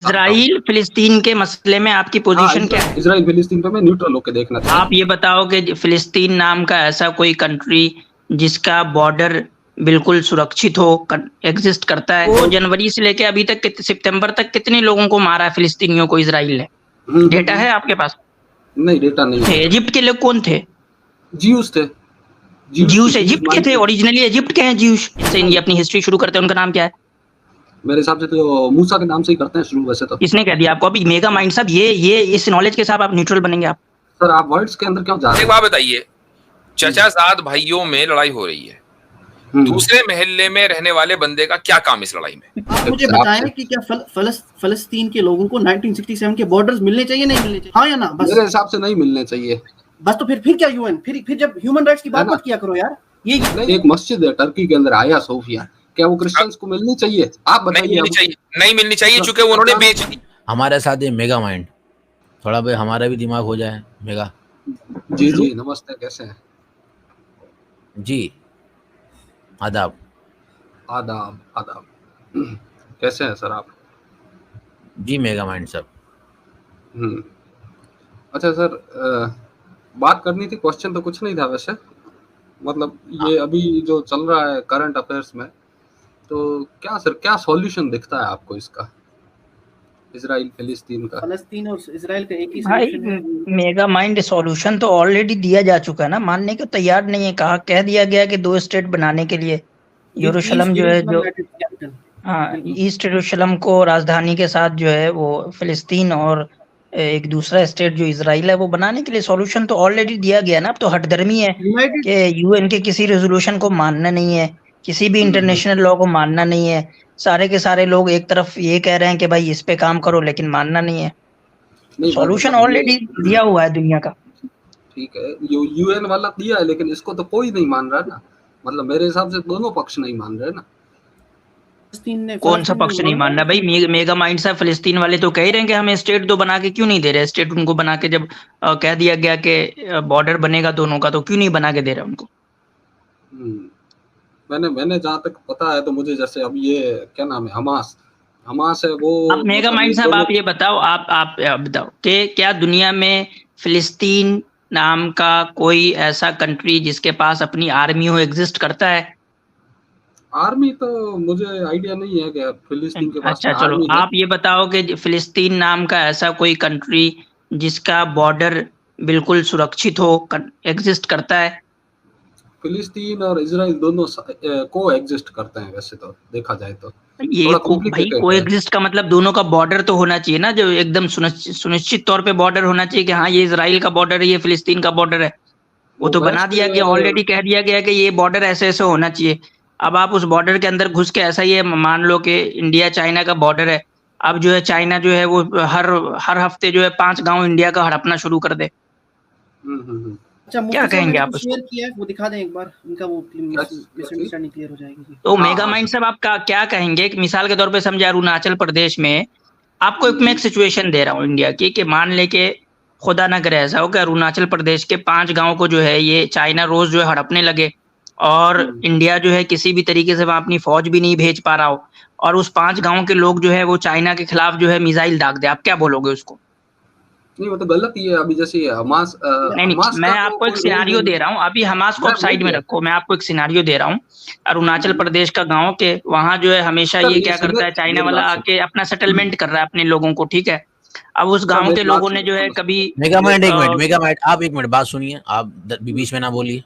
Israel फिलिस्तीन के मसले में आपकी पोजीशन क्या है? इसराइल फिलिस्तीन पे मैं न्यूट्रल होकर देखना चाहता हूं। आप ये बताओ कि फिलिस्तीन नाम का ऐसा कोई कंट्री जिसका बॉर्डर बिल्कुल सुरक्षित हो, एग्जिस्ट करता है? वो जनवरी से लेके अभी तक सितंबर तक कितने लोगों को मारा है फिलिस्तीनियों को इसराइल ने? डेटा है आपके पास? नहीं, डेटा नहीं है। इजिप्ट के लोग कौन थे? ज्यूस थे। ज्यूस इजिप्ट के थे, ओरिजिनली इजिप्ट के हैं ज्यूस। से ये अपनी हिस्ट्री शुरू करते हैं, उनका नाम क्या है? मेरे हिसाब से तो मूसा के नाम से ही करते हैं शुरू वैसे तो। किसने कह दिया आपको? अभी मेगा माइंड साहब ये इस नॉलेज के साथ आप न्यूट्रल बनेंगे आप? सर आप वर्ड्स के अंदर क्यों जा रहे हैं? एक बात बताइए, चचाजाद भाइयों में लड़ाई हो रही है, दूसरे मोहल्ले में रहने वाले बंदे का क्या काम इस लड़ाई में? आप मुझे बताएं कि क्या फलस्तीन के लोगों को 1967 के बॉर्डर्स मिलने चाहिए, नहीं मिलने चाहिए? हाँ या ना? बस मेरे हिसाब से नहीं मिलने चाहिए। बस तो फिर क्या यूएन? फिर जब ह्यूमन राइट्स की बात मत किया करो यार। ये एक मस्जिद है टर्की के अंदर, आया सोफिया, क्या वो क्रिश्चियंस को मिलनी चाहिए? आप बताइए। नहीं मिलनी चाहिए चूंकि उन्होंने बेच दी। हमारे साथ ये मेगा माइंड, थोड़ा भाई हमारा भी दिमाग हो जाए। मेगा जी जी नमस्ते, कैसे हैं? जी आदाब। आदाब आदाब। कैसे हैं सर आप? जी मेगा माइंड सब। अच्छा सर, बात करनी थी, क्वेश्चन तो कुछ नहीं था वैसे, मतलब ये अभी जो चल रहा है करंट अफेयर्स में, तो क्या सर क्या सॉल्यूशन दिखता है आपको इसका, इजराइल फिलिस्तीन का? फलस्तीन और इजराइल का एक ही भाई मेगा माइंड सॉल्यूशन तो ऑलरेडी दिया जा चुका है ना, मानने को तैयार नहीं है। कहा कह दिया गया कि 2 स्टेट बनाने के लिए यरूशलेम जो है, जो ईस्ट यरूशलेम को राजधानी के साथ जो है वो फिलिस्तीन और एक दूसरा स्टेट जो इजराइल है वो बनाने के लिए सॉल्यूशन तो ऑलरेडी दिया गया ना। अब तो हठधर्मी है कि यूएन के किसी रेजोल्यूशन को मानना नहीं है, किसी भी इंटरनेशनल लॉ को मानना नहीं है। सारे के सारे लोग एक तरफ ये कह रहे हैं कि भाई इस पे काम करो, लेकिन मानना नहीं है। सॉल्यूशन ऑलरेडी दिया हुआ है दुनिया का। ठीक है, यूएन वाला दिया है, लेकिन इसको तो कोई नहीं मान रहा ना। मतलब मेरे हिसाब से दोनों पक्ष नहीं मान रहे ना। कौन सा पक्ष नहीं मान रहा भाई? मेगा माइंड साहब फिलिस्तीन वाले तो कह ही रहे हैं कि हमें स्टेट दो, बना के क्यों नहीं दे रहे स्टेट उनको? बना के जब कह दिया गया कि बॉर्डर बनेगा दोनों का, तो क्यों नहीं बना के दे रहे उनको? मैंने जहाँ तक पता है तो मुझे, जैसे अब ये क्या नाम है, हमास है वो। आप मेगा माइंड साहब आप ये बताओ, आप बताओ कि क्या दुनिया में फिलिस्तीन नाम का कोई ऐसा कंट्री जिसके पास अपनी आर्मी हो, एग्जिस्ट करता है? आर्मी तो मुझे आइडिया नहीं है कि फिलिस्तीन के पास। अच्छा चलो, आप ये बताओ कि फिलिस्तीन नाम का ऐसा कोई कंट्री जिसका बॉर्डर बिल्कुल सुरक्षित हो, एग्जिस्ट करता है? फिलिस्तीन और इजराइल दोनों को एग्जिस्ट करते हैं वैसे तो देखा जाए तो। ये भाई को एग्जिस्ट का मतलब दोनों का बॉर्डर तो होना चाहिए ना, जो एकदम सुनिश्चित तौर पे बॉर्डर होना चाहिए कि हाँ ये इजराइल का बॉर्डर है, ये फिलिस्तीन का बॉर्डर है। वो तो बना दिया गया, ऑलरेडी कह दिया गया कि ये बॉर्डर ऐसे ऐसे होना चाहिए। अब आप उस बॉर्डर के अंदर घुस के, ऐसा ये मान लो कि इंडिया चाइना का बॉर्डर है, अब जो है चाइना जो है वो हर हफ्ते जो है 5 गांव इंडिया का हड़पना शुरू कर दे। अच्छा, क्या कहेंगे आप उसको? शेयर किया है वो दिखा दें एक बार, उनका वो मिसअंडरस्टैंडिंग क्लियर हो जाएगी। तो मेगा माइंड साहब आप क्या कहेंगे कि मिसाल के तौर पे समझे अरुणाचल प्रदेश में, आपको मैं एक सिचुएशन दे रहा हूँ इंडिया की, कि मान ले के खुदा ना करे ऐसा हो कि अरुणाचल प्रदेश के 5 गांव को जो है ये चाइना रोज जो है हड़पने लगे, और इंडिया जो है किसी भी तरीके से वहां अपनी फौज भी नहीं भेज पा रहा हो, और उस 5 गांव के लोग जो है वो चाइना के खिलाफ जो है मिसाइल दाग दे, आप क्या बोलोगे उसको? नहीं, वो तो गलत ही है। अभी जैसे हमास नहीं, मैं आपको एक सिनारियो दे रहा हूँ, अभी हमास को साइड में रखो, मैं आपको एक सिनारियो दे रहा हूँ। अरुणाचल प्रदेश का गांव के वहां जो है हमेशा ये क्या करता है, चाइना वाला आके अपना सेटलमेंट कर रहा है अपने लोगों को, ठीक है। अब उस गांव के लोगों ने जो है कभी मेगा माइंड आप एक मिनट बात सुनिए, आप बीच में ना बोलिए।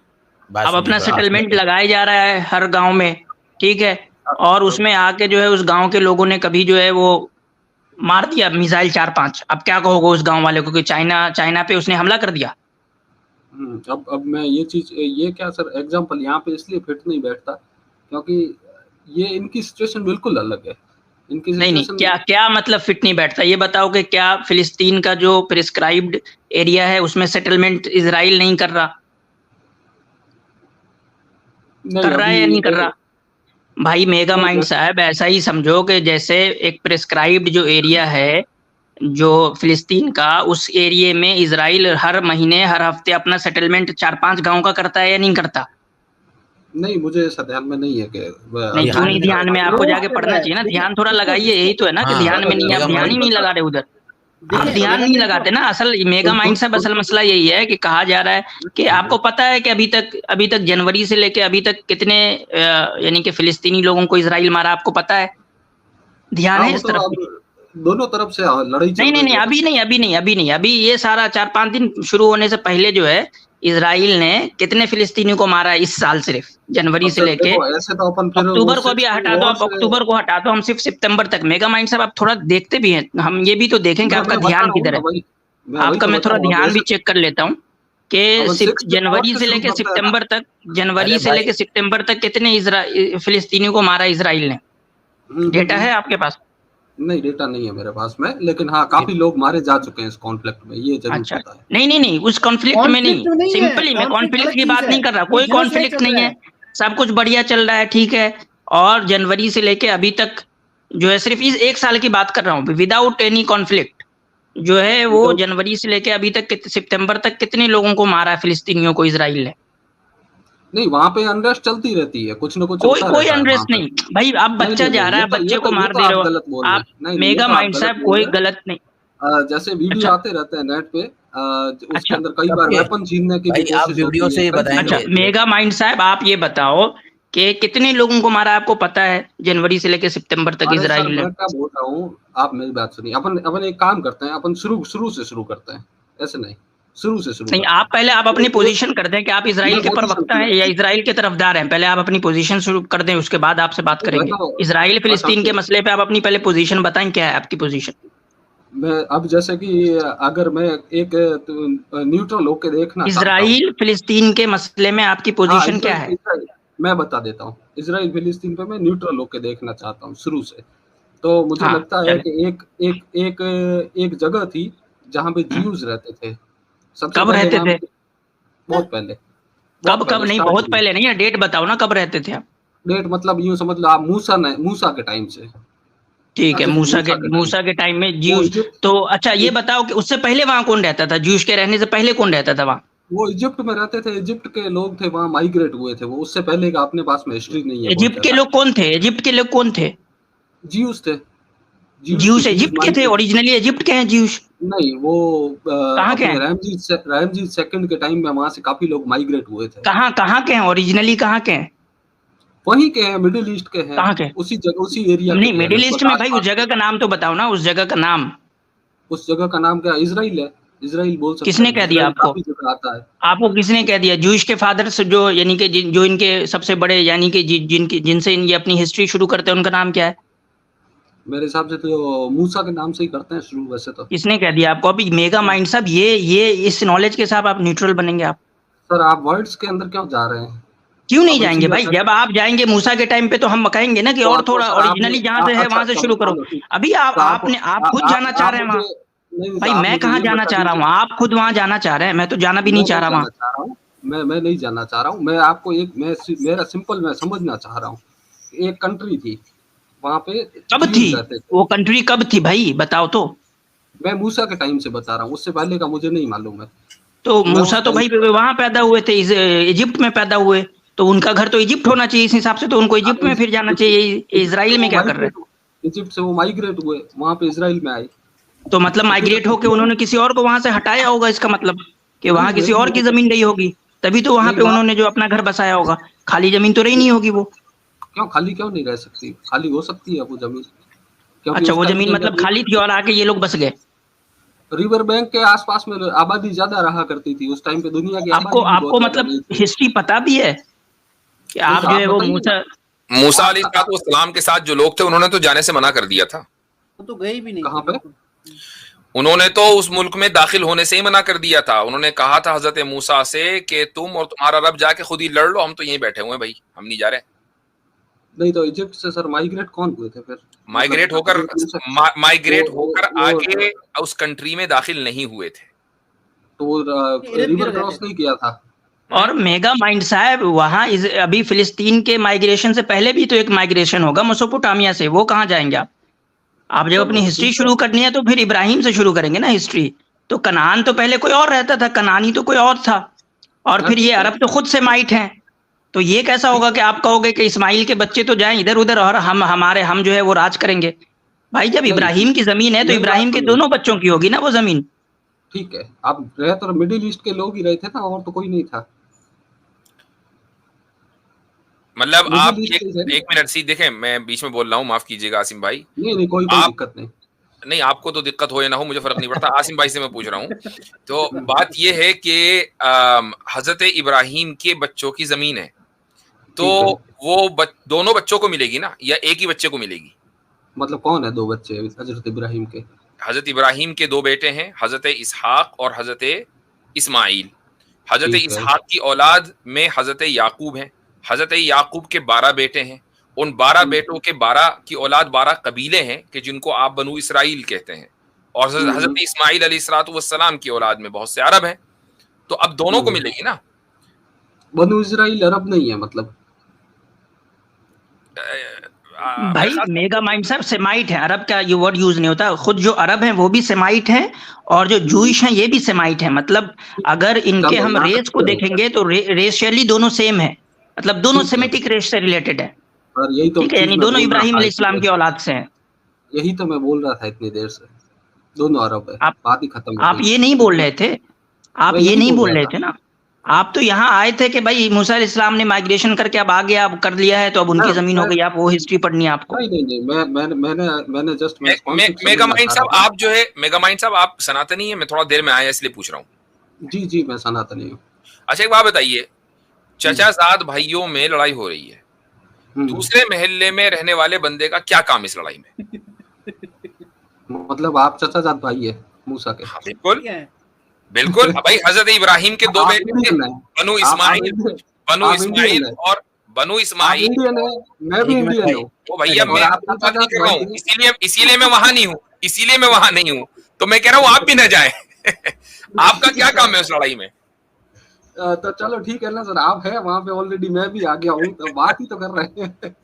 अब अपना सेटलमेंट लगाया जा रहा है हर गांव में, ठीक है, और उसमें आके जो है उस गांव के लोगों ने कभी जो है वो मार दिया मिसाइल 4-5। अब क्या कहोगे उस गांव वाले को कि चाइना पे उसने हमला कर दिया? अब मैं ये क्या सर एग्जांपल यहाँ पे इसलिए फिट नहीं बैठता क्योंकि ये इनकी सिचुएशन बिल्कुल अलग है। इनकी नहीं, क्या मतलब फिट नहीं बैठता? ये बताओ कि क्या फिलिस्तीन का जो प्रिस्क्राइब्ड एरिया है उसमें सेटलमेंट इजराइल नहीं कर रहा? कर रहा है या नहीं कर रहा? भाई मेगा माइंड साहब, ऐसा ही समझो कि जैसे एक प्रिस्क्राइब्ड जो एरिया है जो फिलिस्तीन का, उस एरिया में इजराइल हर महीने हर हफ्ते अपना सेटलमेंट 4-5 गांव का करता है या नहीं करता? नहीं, मुझे ऐसा ध्यान में नहीं है कि नहीं, क्यों नहीं ध्यान में? आपको जाके पढ़ना चाहिए ना, ध्यान थोड़ा लगाइए, यही तो है ना कि ध्यान में नहीं, आप ध्यान ही नहीं लगा रहे उधर, आप ध्यान नहीं लगाते ना। असल मेगा माइंड साहब, असल मसला यही है कि कहा जा रहा है कि आपको पता है कि अभी तक जनवरी से लेके अभी तक कितने यानी कि फिलिस्तीनी लोगों को इजराइल मारा, आपको पता है? ध्यान है इस तरफ? दोनों तरफ से लड़ाई चल नहीं, अभी ये सारा 4-5 दिन शुरू होने से पहले जो है इजराइल ने कितने फिलिस्तीनियों को मारा इस साल, सिर्फ जनवरी से लेके अक्टूबर को भी हटा दो, आप अक्टूबर को हटा दो, हम सिर्फ सितंबर तक। मेगा माइंड साहब आप थोड़ा देखते भी हैं, हम ये भी तो देखें कि आपका ध्यान किधर है। आपका मैं थोड़ा ध्यान भी चेक कर लेता हूँ कि जनवरी से लेके सितंबर तक कितने फिलिस्तीनियों को मारा इजराइल ने, डेटा है आपके पास? नहीं, डेटा नहीं है मेरे पास में, लेकिन हाँ काफी लोग मारे जा चुके हैं इस कॉन्फ्लिक्ट में, ये जरूर अच्छा। पता है। नहीं, उस कॉन्फ्लिक्ट में नहीं, सिंपली मैं कॉन्फ्लिक्ट की बात नहीं कर रहा, कोई कॉन्फ्लिक्ट नहीं है, सब कुछ बढ़िया चल रहा है, ठीक है। और जनवरी से लेके अभी तक जो है, सिर्फ इस 1 साल की बात कर रहा हूँ, विदाउट एनी कॉन्फ्लिक्ट जो है वो जनवरी से लेके अभी तक सितंबर तक कितने लोगों को मारा है फिलिस्तीनियों को इजराइल ने? नहीं, वहाँ पे अनरेस्ट चलती रहती है, कुछ न कुछ कोई अनरेस्ट नहीं भाई, आप बच्चा जा रहा है, बच्चे को मार दे रहे हो आप। मेगा माइंड साहब कोई गलत नहीं, जैसे वीडियो आते रहते हैं नेट पे, उसके अंदर कई बार वेपन छीनने की भी कोशिश वीडियो से बताएंगे। अच्छा, मेगा माइंड साहब आप ये बताओ कि कितने लोगों को मारा आपको पता है जनवरी से लेकर सितंबर तक इजराइल ने? मैं क्या बोल रहा हूँ, आप मेरी बात सुनिए। अपन एक काम करते हैं, अपन शुरू से शुरू करते हैं, ऐसे नहीं, शुरू से शुरू नहीं। आप पहले आप अपनी पोजीशन कर दें कि आप इजराइल के प्रवक्ता हैं या इजराइल के तरफदार हैं, पहले आप अपनी पोजीशन शुरू कर दें, उसके बाद आपसे बात करेंगे। इजराइल फिलिस्तीन के मसले पे आप अपनी पहले पोजीशन बताएं, क्या है आपकी पोजीशन? मैं अब जैसे कि अगर मैं एक न्यूट्रल होके देखना, इजराइल फिलिस्तीन के मसले में आपकी पोजीशन क्या है? मैं बता देता हूँ। इजराइल फिलिस्तीन पे मैं न्यूट्रल होके देखना चाहता हूँ शुरू से। तो मुझे लगता है कि एक जगह थी जहाँ पे ज्यूज रहते थे। कब रहते थे? बहुत पहले। कब नहीं, बहुत पहले नहीं है, डेट बताओ ना, कब रहते थे आप? डेट मतलब यूं समझ लो आप, मूसा के टाइम से। ठीक है, मूसा के टाइम में ज्यूज। तो अच्छा ये बताओ कि उससे पहले वहाँ कौन रहता था? ज्यूज के रहने से पहले कौन रहता था वहाँ? वो इजिप्ट में रहते थे, इजिप्ट के लोग थे, वहाँ माइग्रेट हुए थे वो। उससे पहले का अपने पास में हिस्ट्री नहीं है। इजिप्ट के लोग कौन थे? इजिप्ट के लोग कौन थे? ज्यूज थे। ज्यूज इजिप्ट के थे? ओरिजिनली इजिप्ट के हैं ज्यूज? नहीं, वो कहाँ के हैं? रामजीत सेकंड के टाइम में वहाँ से काफी लोग माइग्रेट हुए थे। कहाँ के हैं ओरिजिनली? कहाँ के हैं? वहीं के हैं, मिडिल ईस्ट के हैं। कहाँ के? उसी जगह, उसी एरिया। नहीं, मिडिल ईस्ट में भाई उस जगह का नाम तो बताओ ना, उस जगह का नाम। उस जगह का नाम क्या? इजराइल है। इजराइल बोल सकते हैं। किसने कह दिया आपको? आता है। आपको किसने कह दिया? जूश के फादर्स जो यानी कि जो इनके सबसे बड़े यानी कि जिनसे ये अपनी हिस्ट्री शुरू करते हैं, उनका नाम क्या है? मेरे हिसाब से तो मूसा के नाम से ही करते हैं शुरू वैसे तो। किसने कह दिया आपको? अभी मेगा माइंड साहब ये इस नॉलेज के साथ आप न्यूट्रल बनेंगे आप? सर आप वर्ड्स के अंदर क्यों जा रहे हैं? क्यों नहीं जाएंगे भाई? जब आप जाएंगे मूसा के टाइम पे तो हम कहेंगे ना कि और थोड़ा ओरिजिनली जहाँ से है वहां से शुरू करो। अभी आप खुद जाना चाह रहे हैं वहाँ भाई? मैं कहाँ जाना चाह रहा हूँ? आप खुद वहाँ जाना चाह रहे हैं, मैं तो जाना भी नहीं चाह रहा वहाँ। मैं नहीं जाना चाह रहा हूँ। मैं आपको मेरा सिंपल मैं समझना चाह रहा हूँ। एक कंट्री थी वहाँ पे। कब थी वो कंट्री? कब थी भाई बताओ तो? मैं मूसा के टाइम से बता रहा हूँ, उससे पहले का मुझे नहीं मालूम है। तो मूसा तो भाई वहाँ पैदा हुए थे, इजिप्ट में पैदा हुए, तो उनका घर तो इजिप्ट होना चाहिए इस हिसाब से, तो उनको इजिप्ट में फिर जाना चाहिए। इजराइल में क्या कर रहे हैं? इजिप्ट से वो माइग्रेट हुए, वहाँ पे इजराइल में आए। तो मतलब माइग्रेट होके उन्होंने किसी और को वहां से हटाया होगा, इसका मतलब कि वहां किसी और की जमीन रही होगी, तभी तो वहां पे उन्होंने जो अपना घर बसाया होगा। खाली जमीन तो रही नहीं होगी वो। क्यों खाली क्यों नहीं रह सकती? खाली हो सकती है वो जमीन। अच्छा, वो जमीन मतलब खाली थी और आके ये लोग बस गए? रिवर बैंक के आसपास में आबादी ज्यादा रहा करती थी उस टाइम पे, दुनिया की आपको मतलब हिस्ट्री पता भी है कि आप जो है वो मूसा अलैहिस्सलाम के साथ जो लोग थे उन्होंने तो जाने से मना कर दिया था। तो गए भी नहीं। कहाँ पे? उन्होंने तो उस मुल्क में दाखिल होने से ही मना कर दिया था। उन्होंने कहा था हजरत मूसा से कि तुम और तुम्हारा रब जाके खुद ही लड़ लो, हम तो यहीं बैठे हुए हैं भाई, हम नहीं जा रहे। नहीं तो इजिप्ट से सर माइग्रेट कौन हुए थे फिर? माइग्रेट होकर आगे उस कंट्री में दाखिल नहीं हुए थे, तो वो रिवर क्रॉस नहीं किया था। और मेगा माइंड साहब वहाँ अभी फिलिस्तीन के माइग्रेशन से पहले भी तो एक माइग्रेशन होगा मेसोपोटामिया से, वो कहाँ जाएंगे आप जब अपनी हिस्ट्री शुरू करनी है तो फिर इब्राहिम से शुरू करेंगे ना हिस्ट्री। तो कनान तो पहले कोई और रहता था, कनानी तो कोई और था, और फिर ये अरब तो खुद सेमाइट हैं, तो ये कैसा होगा कि आप कहोगे कि इस्माइल के बच्चे तो जाएं इधर उधर और हम जो है वो राज करेंगे। भाई जब इब्राहिम की जमीन है तो इब्राहिम के दोनों बच्चों की होगी ना वो जमीन। ठीक है, आप रहे तो मिडिल ईस्ट के लोग ही रहे थे ना, और तो कोई नहीं था। मतलब आप एक मिनट सी देखें, मैं बीच में बोल रहा हूँ, माफ कीजिएगा आसिम भाई। नहीं कोई दिक्कत नहीं, आपको तो दिक्कत हो या ना हो मुझे फर्क नहीं पड़ता, आसिम भाई से मैं पूछ रहा हूँ। तो बात ये है कि हजरत इब्राहिम के बच्चों की जमीन है, तो वो दोनों बच्चों को मिलेगी ना, या एक ही बच्चे को मिलेगी? मतलब कौन है दो बच्चे हजरत इब्राहिम के? हजरत इब्राहिम के दो बेटे हैं, हजरत इसहाक और हजरत इस्माइल। हजरत इसहाक की औलाद में हजरत याकूब है। हजरत याकूब के 12 बेटे हैं। उन 12 बेटों के 12 की औलाद 12 कबीले हैं कि जिनको आप बनु इसराइल कहते हैं। और हजरत इस्माइल अलैहिस्सलाम की औलाद में बहुत से अरब हैं। तो अब दोनों को मिलेगी ना। बनु इसराइल अरब नहीं है मतलब? भाई मेगा माइंड साहब सेमाइट है, अरब का ये वर्ड यूज नहीं होता। खुद जो अरब हैं वो भी सेमाइट हैं और जो जूइश हैं ये भी सेमाइट हैं। मतलब अगर इनके हम रेस को देखेंगे तो रेशियली दोनों सेम है, मतलब दोनों सेमेटिक रेस से रिलेटेड है। यही तो ठीक है, यानी दोनों इब्राहिम अलैहिस्सलाम की औलाद से हैं। यही तो मैं बोल रहा था इतनी देर से, दोनों अरब है। बात ही खत्म। आप ये नहीं बोल रहे थे, आप ये नहीं बोल रहे थे ना। आप तो यहाँ आए थे कि भाई मूसा अलैहिस्सलाम ने माइग्रेशन करके अब आगे आप कर लिया है तो अब उनकी जमीन हो गई, आप वो हिस्ट्री पढ़नी है आपको। नहीं मैंने जस्ट मेगा माइंड साहब आप जो है, मेगा माइंड साहब आप सनातनी है? मैं थोड़ा देर में आया इसलिए पूछ रहा हूँ। जी मैं सनातनी हूँ। अच्छा एक बात बताइए, चचाजाद भाइयों में लड़ाई हो रही है, दूसरे महल्ले में रहने वाले बंदे का क्या काम इस लड़ाई में? मतलब आप चचाजाद भाई है मूसा के? बिल्कुल बिल्कुल। भाई हजरत इब्राहिम के दो बेटे थे, बनु इस्माइल और बनु इस्माइल। मैं भी इंडियन हूँ। ओ भैया मैं आपकी बात नहीं कर रहा हूँ, इसीलिए मैं वहां नहीं हूँ, तो मैं कह रहा हूँ आप भी न जाए। आपका क्या काम है उस लड़ाई में? तो चलो ठीक है ना सर, आप है वहां पे ऑलरेडी, मैं भी आ गया हूँ, तो बात ही तो कर रहे हैं।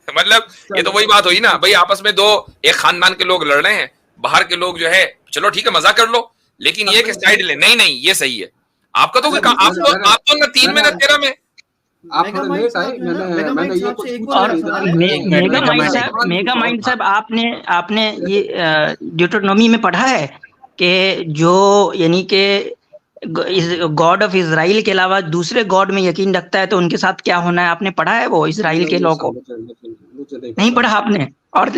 मतलब ये तो वही बात हुई ना भाई, आपस में एक खानदान के लोग लड़ रहे हैं, बाहर के लोग जो है चलो ठीक है मजाक कर लो, लेकिन ये कि साइड ले, नहीं ये सही है। आपका तो आप तो न 3 में न 13 में। आप थोड़े लेट आए, मैंने ये कुछ मेगा माइंड साहब आपने ये ड्यूटरनोमी में पढ़ा है कि जो यानी कि गॉड ऑफ इजराइल के अलावा दूसरे गॉड में यकीन रखता है तो उनके साथ क्या होना है? आपने पढ़ा है वो इजराइल के लॉ को? नहीं पढ़ा आपने, और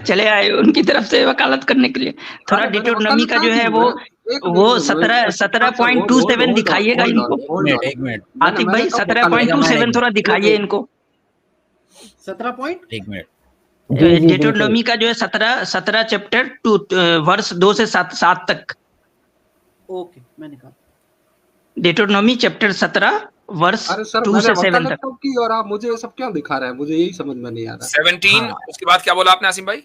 चले आए उनकी तरफ से वकालत करने के लिए। थोड़ा ड्यूटरनोमी का जो है वो 17.27 दिखाइएगा इनको। एक मिनट आतिफ भाई 17.27 थोड़ा दिखाइए इनको। 17 ड्यूटरनोमी का जो है 17 चैप्टर 2 वर्ष 2 से 7 तक। ओके मैं निकाल। ड्यूटरनोमी चैप्टर 17 वर्ष 2 से 7 तक। और आप मुझे ये सब क्यों दिखा रहे हैं? मुझे यही समझ में नहीं आ रहा। 17 उसके बाद क्या बोला आपने आसिम भाई?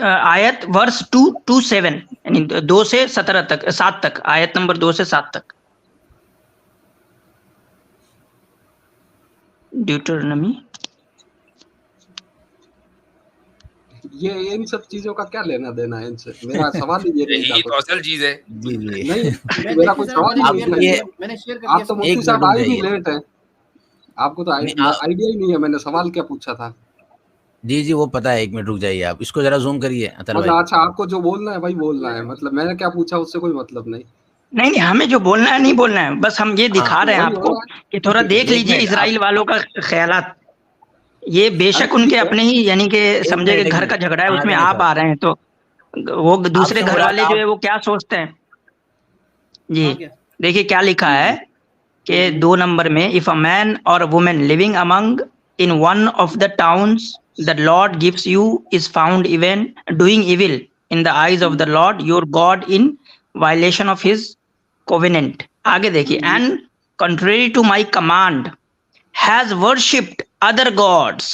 आयत वर्ष 2 to 7 यानी 2 से 17 तक, 7 तक, आयत नंबर 2 से 7 तक। ड्यूटरनोमी ये इन सब चीजों का क्या लेना देना है इनसे? मेरा सवाल ही यही तो असल चीज है। नहीं मेरा कोई सवाल नहीं है। मैंने शेयर कर दिया। आप तो मुफ्ती साहब आए भी लेट है, आपको तो आइडिया ही नहीं है मैंने सवाल क्या पूछा था। जी वो पता है, 1 मिनट रुक जाइए आप, इसको जरा जूम करिए। अच्छा आपको जो बोलना है भाई बोलना है, मतलब मैंने क्या पूछा उससे कोई मतलब नहीं। हमें जो बोलना है नहीं बोलना है, बस हम ये दिखा रहे हैं आपको कि थोड़ा देख लीजिए इजराइल वालों का ख्यालात। ये बेशक उनके अपने ही यानी कि समझे कि घर का झगड़ा है, उसमें आप आ रहे हैं तो वो दूसरे घर वाले जो है वो क्या सोचते हैं। जी देखिए क्या लिखा है कि 2 नंबर में, इफ अ मैन और women living among in one of the towns the Lord gives you is found even doing evil in the eyes of the Lord your God in violation of his covenant. आगे देखिए, and contrary to my command has worshipped other gods,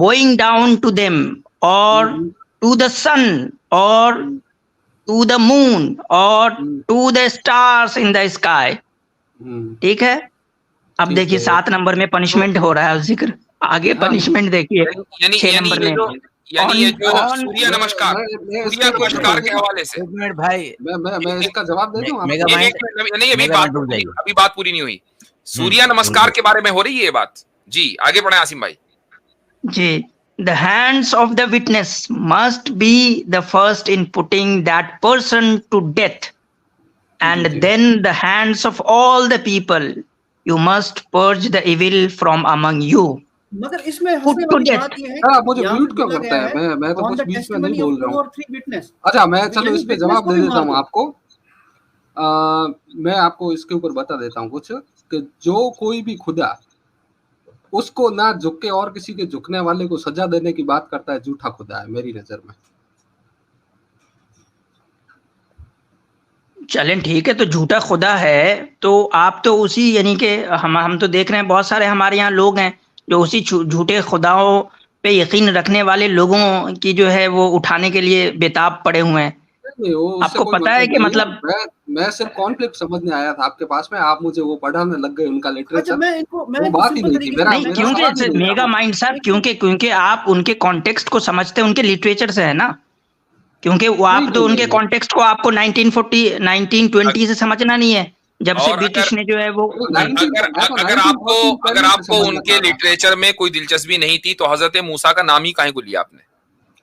bowing down to them or to the sun or to the moon or to the stars in the sky. ठीक है, अब देखिए 7 number में punishment हो रहा है जिक्र, आगे पनिशमेंट देखिए 6 नंबर में। यानी ये जो सूर्य नमस्कार के हवाले से। एक मिनट भाई, मैं इसका जवाब दे दूं? नहीं अभी बात पूरी नहीं हुई। सूर्य नमस्कार के बारे में हो रही है ये बात। जी आगे बढ़े आसिम भाई। जी, the hands of the witness must be the first in putting that person to death, and then the hands of all the people. You must purge the evil from among you. मगर इसमें Put हंसने to वाली death. बात ये है हाँ, मुझे यहाँ म्यूट क्यों बोला करता गया है? मैं तो on कुछ the बीच में नहीं testimony बोल of रहा two हूँ। or three witness। अच्छा, मैं चलो यानी इस पे witness जवाब को दे भी देता मार हूँ दो। आपको। मैं आपको इसके ऊपर बता देता हूँ कुछ, कि जो कोई भी खुदा उसको ना झुक के और किसी के झुकने वाले को सजा देने की बात करता है, झूठा खुदा है मेरी नजर में। चलें ठीक है, तो झूठा खुदा है तो आप तो उसी यानी कि हम तो देख रहे हैं बहुत सारे हमारे यहाँ लोग हैं जो उसी झूठे खुदाओं पे यकीन रखने वाले लोगों की जो है वो उठाने के लिए बेताब पड़े हुए हैं। नहीं, वो उससे आपको कोई पता है कि नहीं मतलब मैं सिर्फ कॉन्फ्लिक्ट समझने आया था आपके पास में, आप मुझे वो पढ़ाने लग गए उनका अच्छा लिटरेचर। मैं इनको वो बात ही नहीं थी। मेरा नहीं, मेरा क्योंकि सवाल ही नहीं था मेगा वो। माइंड साहब क्योंकि आप उनके कॉन्टेक्स्ट को समझते हैं, उनके लिटरेचर से है ना, क्योंकि वो आप तो उनके कॉन्टेक्स्ट को आपको 1920 से समझना नहीं है, जब से और ब्रिटिश ने जो है वो अगर आपको उनके लिटरेचर में कोई दिलचस्पी नहीं थी तो हजरत मूसा का नाम ही काहे को लिया आपने?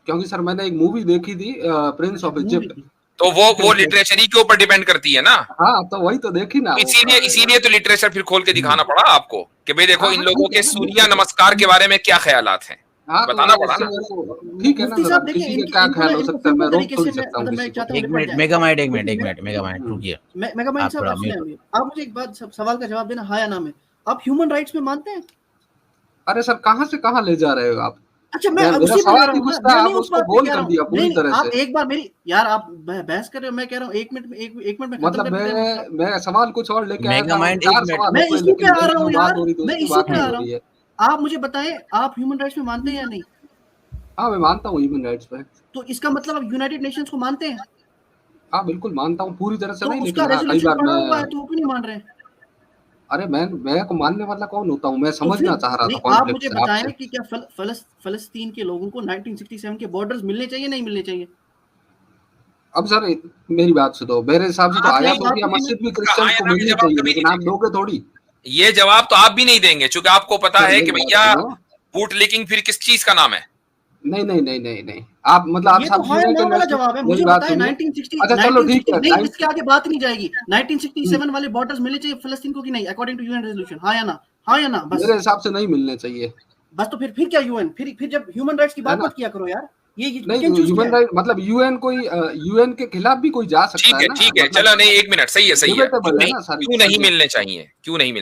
क्योंकि सर मैंने एक मूवी देखी थी प्रिंस ऑफ इजिप्ट, तो वो लिटरेचर ही के ऊपर डिपेंड करती है ना। हाँ, तो वही तो देखी ना। इसीलिए तो लिटरेचर फिर खोल के दिखाना पड़ा आपको कि भाई देखो इन लोगों के सूर्य नमस्कार के बारे में क्या ख्यालात हैं, बताना पड़ा ना। ठीक है ना, किसी के क्या ख्याल हो सकता है, मैं रोक थोड़ी सकता हूँ किसी को। एक मिनट मेगा माइंड रुकिए। मेगा माइंड साहब आप मुझे एक बात सवाल का जवाब देना, हाँ या ना में। आप ह्यूमन राइट्स में मानते हैं? अरे सर कहाँ से कहाँ ले जा रहे हो आप? अच्छा मैं मेरा सवाल ही कुछ था, आप उसको बोल कर दिया पूरी तरह से। आप एक बार मेरी यार आप बहस कर रहे हो, मैं कह रहा हूँ 1 मिनट में मतलब मैं सवाल कुछ और लेके आया था। मैं इसी पे आ रहा हूँ यार, मैं इसी पे आ रहा हूँ। आप मुझे बताएं, आप ह्यूमन राइट्स में मानते हैं या नहीं? हाँ मैं मानता हूँ ह्यूमन राइट्स पे। तो इसका मतलब आप यूनाइटेड नेशंस को मानते हैं? हाँ बिल्कुल मानता हूँ, पूरी तरह से नहीं, लेकिन कई बार मैं तो क्यों नहीं मान रहे हैं? अरे मैं को मानने वाला कौन होता हूँ? मैं समझना चाह रहा था। आप मुझे बताएं कि क्या फलस्तीन के लोगों को 1967 के बॉर्डर्स मिलने चाहिए नहीं मिलने चाहिए? अब सर मेरी बात सुनो, मेरे हिसाब से तो आया सोफिया मस्जिद भी क्रिश्चियन को मिलनी चाहिए, लेकिन आप दोगे थोड़ी। ये जवाब तो आप भी नहीं देंगे क्योंकि आपको पता है कि भैया बूट लीकिंग फिर किस चीज का नाम है। नहीं आप मतलब आप सब जवाब है मुझे बताएं 1960। अच्छा चलो ठीक है, नहीं इसके आगे बात नहीं जाएगी। 1967 वाले बॉर्डर्स मिलने चाहिए फलस्तीन को कि नहीं अकॉर्डिंग टू यूएन रेजोल्यूशन? हाँ या ना? बस मेरे हिसाब से नहीं मिलने चाहिए। बस तो फिर क्या यूएन? फिर जब ह्यूमन राइट्स की बात मत किया करो यार। ये नहीं ह्यूमन राइट मतलब यूएन के खिलाफ भी कोई जा सकता है ना। ठीक है चलो नहीं 1 मिनट सही है क्यों नहीं मिलने चाहिए? क्यों नहीं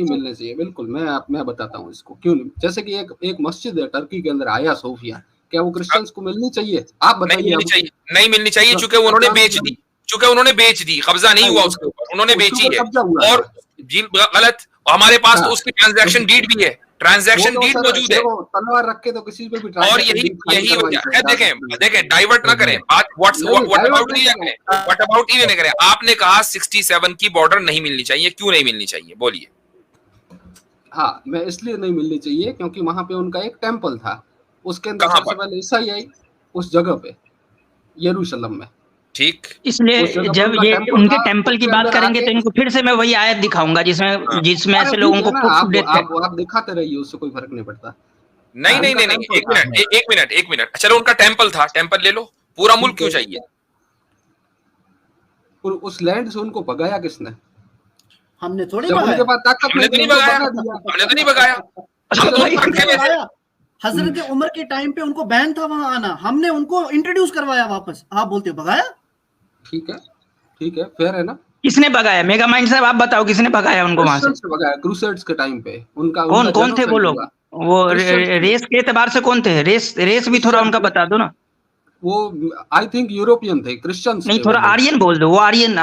मिलने चाहिए? बिल्कुल मैं बताता हूँ इसको क्यों। जैसे कि एक मस्जिद है टर्की के अंदर, आया सोफिया, क्या वो क्रिश्चियंस को मिलनी चाहिए? आप बताइए। नहीं मिलनी चाहिए चूंकि उन्होंने बेच दी, कब्जा नहीं हुआ उसके ऊपर, उन्होंने बेची है। और जी गलत, हमारे पास तो उसकी ट्रांजैक्शन डीड भी है, ट्रांजैक्शन डीड मौजूद है। तलवार रख के तो किसी पे भी और यही देखें डाइवर्ट ना करें बात। व्हाट अबाउट ये नहीं करें। आपने कहा 67 की बॉर्डर नहीं मिलनी चाहिए, क्यों नहीं मिलनी चाहिए बोलिए? हाँ मैं इसलिए नहीं मिलनी चाहिए क्योंकि वहां पे उनका एक टेंपल था, उसके अंदर सबसे पहले ईसाई आई उस जगह पे, यरूशलेम में। ठीक, इसलिए जब ये उनके टेंपल की बात करेंगे तो इनको फिर से मैं वही आयत दिखाऊंगा जिसमें ऐसे लोगों को आप दिखाते रहिए, उससे कोई फर्क नहीं पड़ता। नहीं एक मिनट चलो उनका टेंपल था, टेंपल ले लो, पूरा मुल्क क्यों चाहिए? उस लैंड से उनको भगाया किसने? हमने थोड़ी भगाया। हजरत उमर के टाइम पे उनको बैन था वहां आना, हमने उनको इंट्रोड्यूस करवाया वापस। आप बोलते हो भगाया? ठीक है फेयर है ना। किसने भगाया? मेगा माइंड साहब आप बताओ किसने भगाया उनको वहां से? भगाया क्रूसेड्स के टाइम पे। उनका कौन थे वो लोग? वो रेस के एतबार से कौन थे? रेस भी थोड़ा उनका बता दो ना। वो आई थिंक यूरोपियन थे, क्रिश्चियंस नहीं, थोड़ा आर्यन बोल दो। वो आर्यन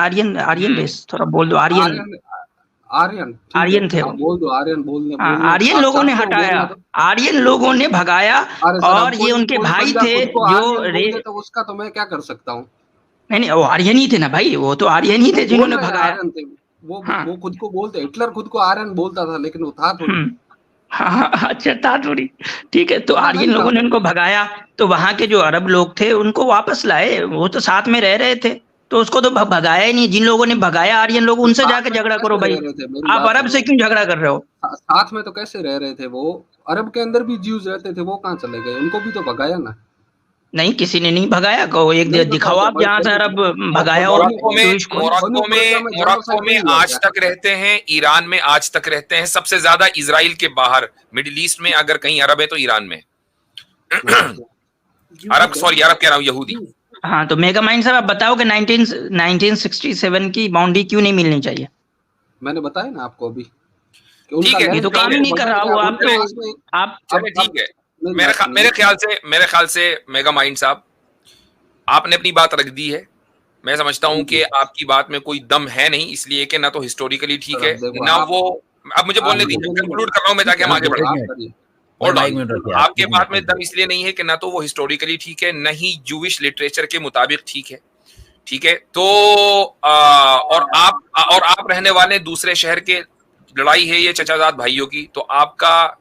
रेस थोड़ा बोल दो। आर्यन थे, बोल दो आर्यन बोलने। आर्यन लोगों ने हटाया, आर्यन लोगों ने भगाया, और ये उनके भाई थे जो तो उसका तो मैं क्या कर सकता हूँ? नहीं वो आर्यन ही थे ना भाई, वो तो आर्यन ही थे जिन्होंने भगाया। वो खुद को बोलते, हिटलर खुद को आर्यन बोलता था, लेकिन वो था थोड़ी। हाँ अच्छा था थोड़ी, ठीक है। तो आर्यन लोगों ने उनको भगाया, तो वहां के जो अरब लोग थे उनको वापस लाए, वो तो साथ में रह रहे थे, तो उसको तो भगाया ही नहीं। जिन लोगों ने भगाया आर्यन लोग, उनसे जाके झगड़ा करो भाई। आप अरब से क्यों झगड़ा कर रहे हो? साथ में तो कैसे रह रहे थे वो? अरब के अंदर भी ज्यूज रहते थे, वो कहाँ चले गए? उनको भी तो भगाया ना। नहीं, किसी ने नहीं भगाया। कहो एक दिखाओ आप जहाँ से अरब भगाया। और मोरक्को में आज तक रहते हैं, ईरान में आज तक रहते हैं, सबसे ज्यादा इजराइल के बाहर। मिडिल ईस्ट में अगर कहीं अरब है तो ईरान में। अरब कह रहा हूँ, यहूदी। हाँ, तो मेगा माइंड साहब आप बताओ कि 1967 की बाउंड्री क्यों नहीं मिलनी चाहिए? मैंने बताया ना आपको अभी। ठीक है, तो काम ही नहीं कर रहा वो। आप ठीक है। मेरे ख्याल से मेगा माइंड साहब, आपने अपनी बात रख दी है। मैं समझता हूं कि आपकी बात में कोई दम है नहीं, इसलिए कि ना तो हिस्टोरिकली ठीक है ना वो। अब मुझे बोलने दीजिए, कंक्लूड कर रहा हूं मैं ताकि हम आगे बढ़ें। आपके बात में दम इसलिए नहीं है कि ना तो वो हिस्टोरिकली ठीक है, न ही जूविश लिटरेचर के मुताबिक ठीक है। ठीक है, तो और आप रहने वाले दूसरे शहर के, लड़ाई है ये चचाजाद भाइयों की, तो आपका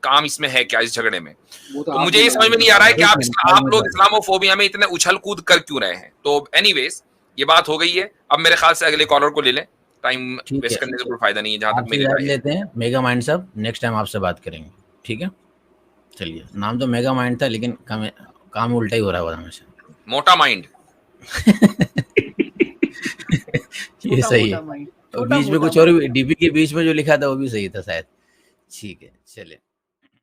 काम इसमें है क्या इस झगड़े में? तो मुझे ये समझ में नहीं आ रहा है कि आप लोग इस्लामोफोबिया में इतने उछल कूद कर क्यों रहे हैं। तो एनीवेज ये बात हो गई है। अब मेरे ख्याल से अगले कॉलर को ले लें, टाइम वेस्ट करने से कोई फायदा नहीं है जहां तक मेरी राय है। लेते हैं मेगा माइंड साहब, नेक्स्ट टाइम आपसे बात करेंगे, ठीक है? चलिए, नाम तो मेगा माइंड था लेकिन काम उल्टा ही हो रहा है हमेशा। मोटा माइंड। ये सही है। बीच में कुछ और डीपी के बीच में जो लिखा था वो भी सही था शायद। ठीक है, चलिए।